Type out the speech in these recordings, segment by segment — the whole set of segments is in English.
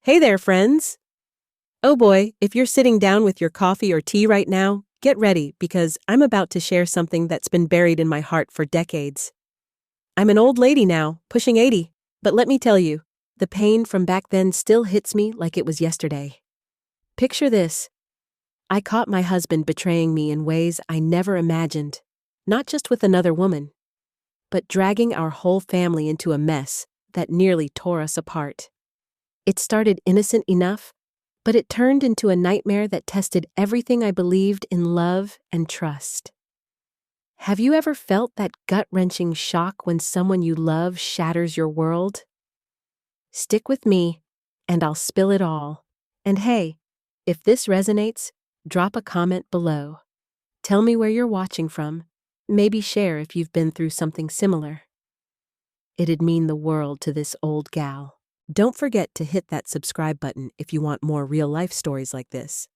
Hey there, friends! Oh boy, if you're sitting down with your coffee or tea right now, get ready because I'm about to share something that's been buried in my heart for decades. I'm an old lady now, pushing 80, but let me tell you, the pain from back then still hits me like it was yesterday. Picture this. I caught my husband betraying me in ways I never imagined, not just with another woman, but dragging our whole family into a mess that nearly tore us apart. It started innocent enough, but it turned into a nightmare that tested everything I believed in love and trust. Have you ever felt that gut-wrenching shock when someone you love shatters your world? Stick with me, and I'll spill it all. And hey, if this resonates, drop a comment below. Tell me where you're watching from. Maybe share if you've been through something similar. It'd mean the world to this old gal. Don't forget to hit that subscribe button if you want more real-life stories like this.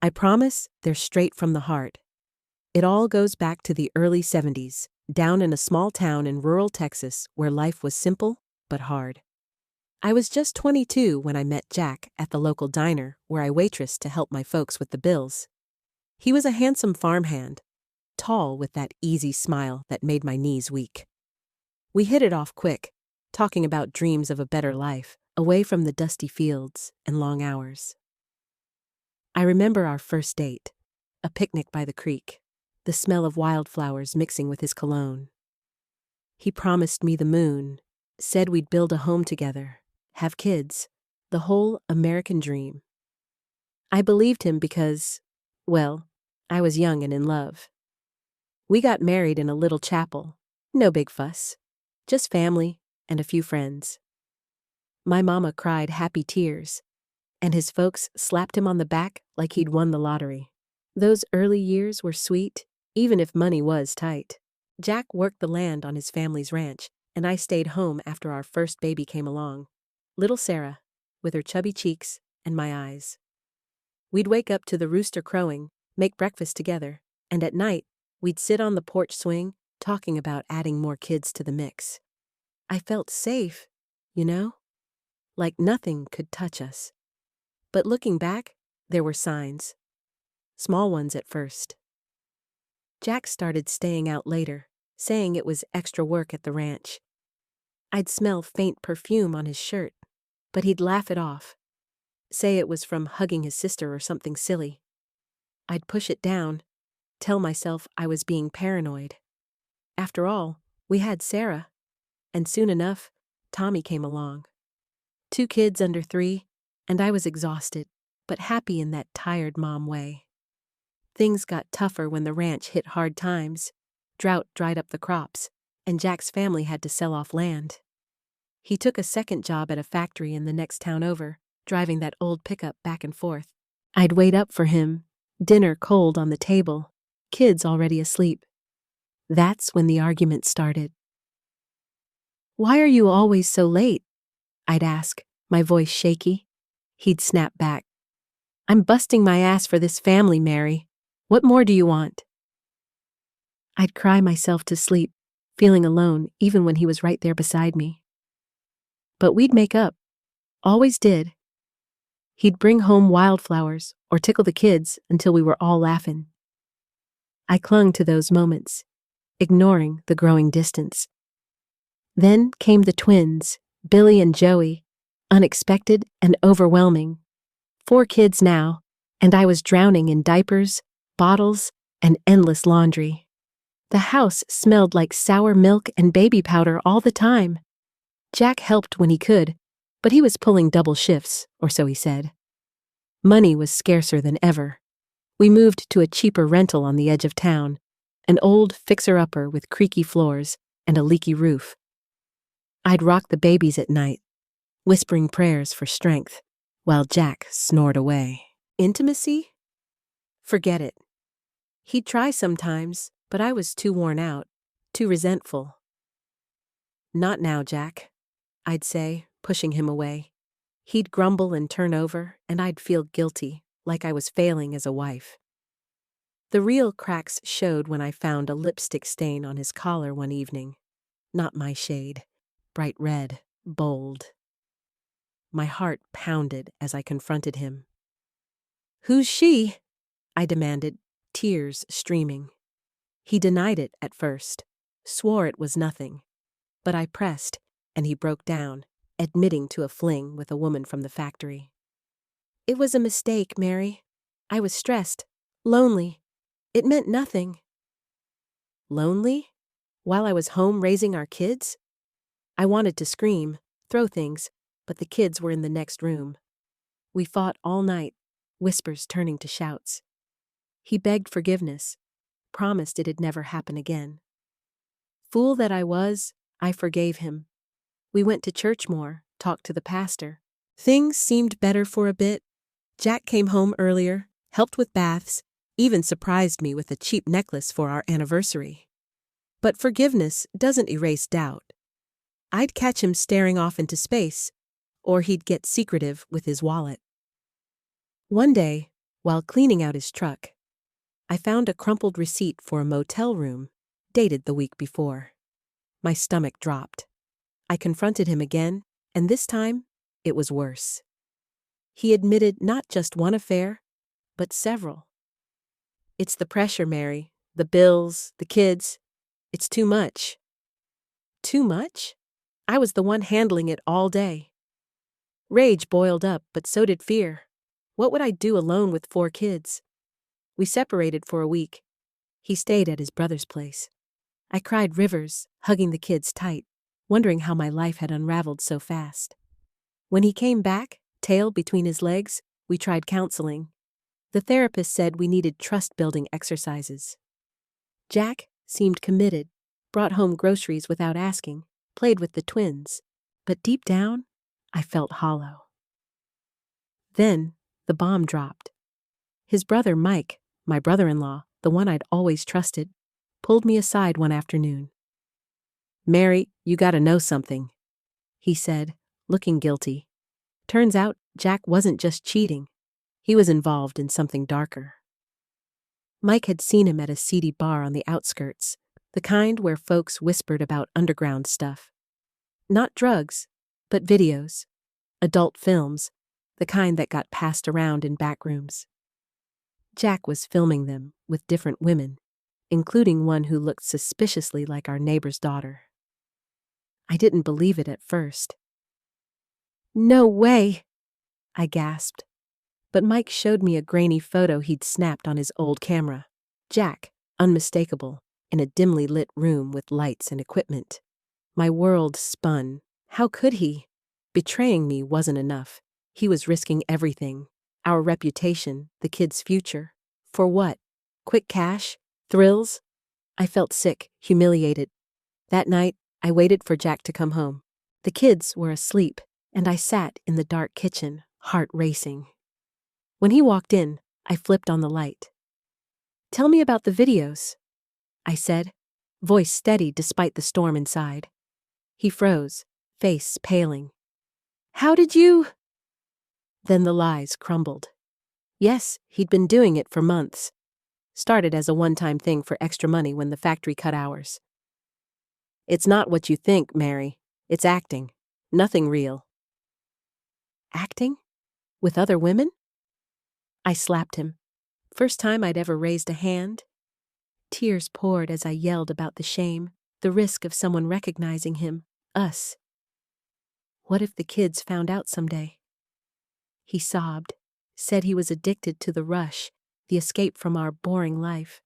I promise they're straight from the heart. It all goes back to the early 70s, down in a small town in rural Texas where life was simple but hard. I was just 22 when I met Jack at the local diner where I waitressed to help my folks with the bills. He was a handsome farmhand, tall with that easy smile that made my knees weak. We hit it off quick, talking about dreams of a better life, away from the dusty fields and long hours. I remember our first date, a picnic by the creek, the smell of wildflowers mixing with his cologne. He promised me the moon, said we'd build a home together, have kids, the whole American dream. I believed him because, well, I was young and in love. We got married in a little chapel, no big fuss, just family and a few friends. My mama cried happy tears, and his folks slapped him on the back like he'd won the lottery. Those early years were sweet, even if money was tight. Jack worked the land on his family's ranch, and I stayed home after our first baby came along, little Sarah, with her chubby cheeks and my eyes. We'd wake up to the rooster crowing, make breakfast together, and at night, we'd sit on the porch swing, talking about adding more kids to the mix. I felt safe, you know? Like nothing could touch us. But looking back, there were signs. Small ones at first. Jack started staying out later, saying it was extra work at the ranch. I'd smell faint perfume on his shirt, but he'd laugh it off. Say it was from hugging his sister or something silly. I'd push it down, tell myself I was being paranoid. After all, we had Sarah, and soon enough, Tommy came along. 2 kids under 3, and I was exhausted, but happy in that tired mom way. Things got tougher when the ranch hit hard times. Drought dried up the crops, and Jack's family had to sell off land. He took a second job at a factory in the next town over, driving that old pickup back and forth. I'd wait up for him, dinner cold on the table, kids already asleep. That's when the argument started. "Why are you always so late?" I'd ask, my voice shaky. He'd snap back. "I'm busting my ass for this family, Mary. What more do you want?" I'd cry myself to sleep, feeling alone even when he was right there beside me. But we'd make up. Always did. He'd bring home wildflowers or tickle the kids until we were all laughing. I clung to those moments, ignoring the growing distance. Then came the twins, Billy and Joey, unexpected and overwhelming. 4 kids now, and I was drowning in diapers, bottles, and endless laundry. The house smelled like sour milk and baby powder all the time. Jack helped when he could, but he was pulling double shifts, or so he said. Money was scarcer than ever. We moved to a cheaper rental on the edge of town, an old fixer-upper with creaky floors and a leaky roof. I'd rock the babies at night, whispering prayers for strength, while Jack snored away. Intimacy? Forget it. He'd try sometimes, but I was too worn out, too resentful. "Not now, Jack," I'd say, pushing him away. He'd grumble and turn over, and I'd feel guilty, like I was failing as a wife. The real cracks showed when I found a lipstick stain on his collar one evening. Not my shade. Bright red, bold. My heart pounded as I confronted him. "Who's she?" I demanded, tears streaming. He denied it at first, swore it was nothing. But I pressed, and he broke down, admitting to a fling with a woman from the factory. "It was a mistake, Mary. I was stressed, lonely. It meant nothing." Lonely? While I was home raising our kids? I wanted to scream, throw things, but the kids were in the next room. We fought all night, whispers turning to shouts. He begged forgiveness, promised it'd never happen again. Fool that I was, I forgave him. We went to church more, talked to the pastor. Things seemed better for a bit. Jack came home earlier, helped with baths, even surprised me with a cheap necklace for our anniversary. But forgiveness doesn't erase doubt. I'd catch him staring off into space, or he'd get secretive with his wallet. One day, while cleaning out his truck, I found a crumpled receipt for a motel room, dated the week before. My stomach dropped. I confronted him again, and this time, it was worse. He admitted not just one affair, but several. "It's the pressure, Mary. The bills, the kids. It's too much." Too much? I was the one handling it all day. Rage boiled up, but so did fear. What would I do alone with 4 kids? We separated for a week. He stayed at his brother's place. I cried rivers, hugging the kids tight, wondering how my life had unraveled so fast. When he came back, tail between his legs, we tried counseling. The therapist said we needed trust-building exercises. Jack seemed committed, brought home groceries without asking, played with the twins, but deep down, I felt hollow. Then, the bomb dropped. His brother Mike, my brother-in-law, the one I'd always trusted, pulled me aside one afternoon. "Mary, you gotta know something," he said, looking guilty. Turns out, Jack wasn't just cheating. He was involved in something darker. Mike had seen him at a seedy bar on the outskirts, the kind where folks whispered about underground stuff. Not drugs, but videos, adult films, the kind that got passed around in back rooms. Jack was filming them with different women, including one who looked suspiciously like our neighbor's daughter. I didn't believe it at first. "No way!" I gasped. But Mike showed me a grainy photo he'd snapped on his old camera. Jack, unmistakable, in a dimly lit room with lights and equipment. My world spun. How could he? Betraying me wasn't enough. He was risking everything. Our reputation, the kids' future. For what? Quick cash? Thrills? I felt sick, humiliated. That night, I waited for Jack to come home. The kids were asleep, and I sat in the dark kitchen, heart racing. When he walked in, I flipped on the light. "Tell me about the videos," I said, voice steady despite the storm inside. He froze, face paling. "How did you—" Then the lies crumbled. Yes, he'd been doing it for months. Started as a one-time thing for extra money when the factory cut hours. "It's not what you think, Mary. It's acting. Nothing real." Acting? With other women? I slapped him. First time I'd ever raised a hand. Tears poured as I yelled about the shame, the risk of someone recognizing him, us. What if the kids found out someday? He sobbed, said he was addicted to the rush, the escape from our boring life.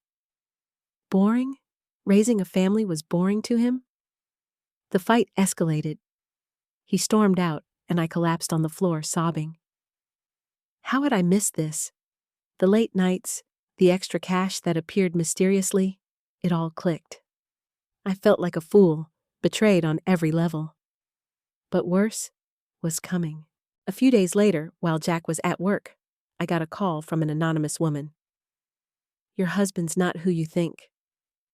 Boring? Raising a family was boring to him? The fight escalated. He stormed out, and I collapsed on the floor, sobbing. How had I missed this? The late nights, the extra cash that appeared mysteriously, it all clicked. I felt like a fool, betrayed on every level. But worse was coming. A few days later, while Jack was at work, I got a call from an anonymous woman. "Your husband's not who you think,"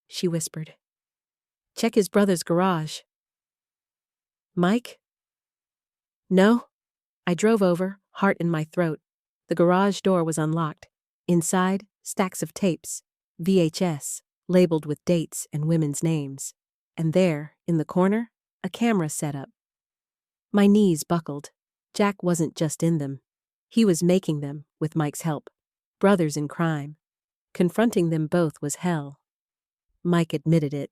she whispered. "Check his brother's garage." "Mike?" "No." I drove over, heart in my throat. The garage door was unlocked. Inside, stacks of tapes, VHS, labeled with dates and women's names. And there, in the corner, a camera set up. My knees buckled. Jack wasn't just in them. He was making them, with Mike's help. Brothers in crime. Confronting them both was hell. Mike admitted it,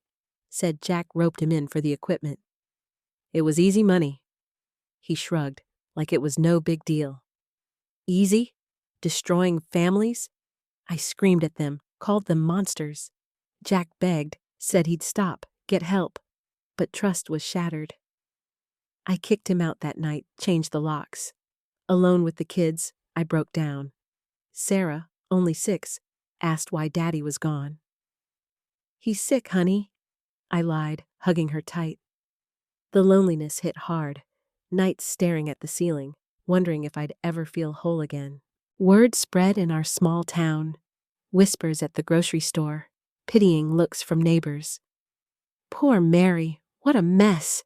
said Jack roped him in for the equipment. It was easy money. He shrugged, like it was no big deal. Easy? Destroying families? I screamed at them, called them monsters. Jack begged, said he'd stop, get help. But trust was shattered. I kicked him out that night, changed the locks. Alone with the kids, I broke down. Sarah, only 6, asked why Daddy was gone. He's sick, honey, I lied, hugging her tight. The loneliness hit hard, nights staring at the ceiling, wondering if I'd ever feel whole again. Word spread in our small town, whispers at the grocery store, pitying looks from neighbors. Poor Mary, what a mess.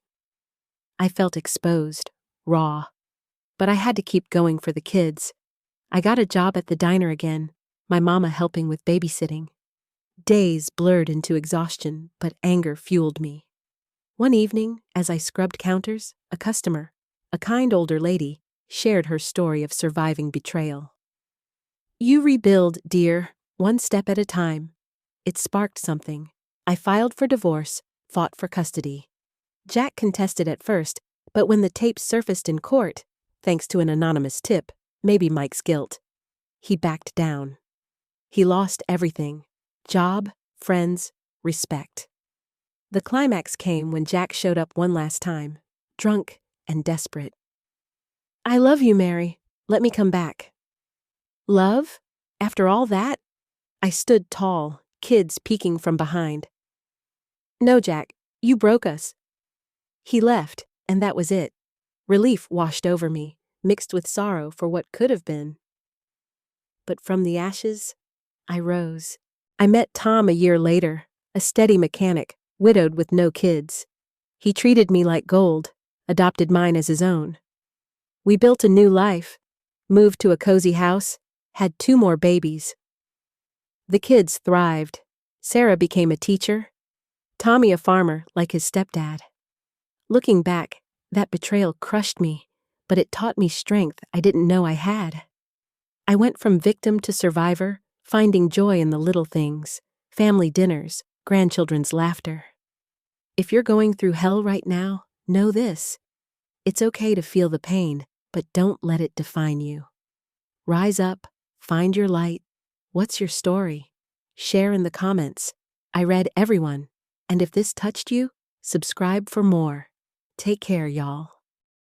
I felt exposed, raw. But I had to keep going for the kids. I got a job at the diner again, my mama helping with babysitting. Days blurred into exhaustion, but anger fueled me. One evening, as I scrubbed counters, a customer, a kind older lady, shared her story of surviving betrayal. You rebuild, dear, one step at a time. It sparked something. I filed for divorce, fought for custody. Jack contested at first, but when the tapes surfaced in court, thanks to an anonymous tip, maybe Mike's guilt, he backed down. He lost everything: job, friends, respect. The climax came when Jack showed up one last time, drunk and desperate. I love you, Mary. Let me come back. Love? After all that? I stood tall, kids peeking from behind. No, Jack, you broke us. He left, and that was it. Relief washed over me, mixed with sorrow for what could have been. But from the ashes, I rose. I met Tom a year later, a steady mechanic, widowed with no kids. He treated me like gold, adopted mine as his own. We built a new life, moved to a cozy house, had 2 more babies. The kids thrived. Sarah became a teacher, Tommy a farmer like his stepdad. Looking back, that betrayal crushed me, but it taught me strength I didn't know I had. I went from victim to survivor, finding joy in the little things, family dinners, grandchildren's laughter. If you're going through hell right now, know this. It's okay to feel the pain, but don't let it define you. Rise up, find your light. What's your story? Share in the comments. I read everyone, and if this touched you, subscribe for more. Take care, y'all.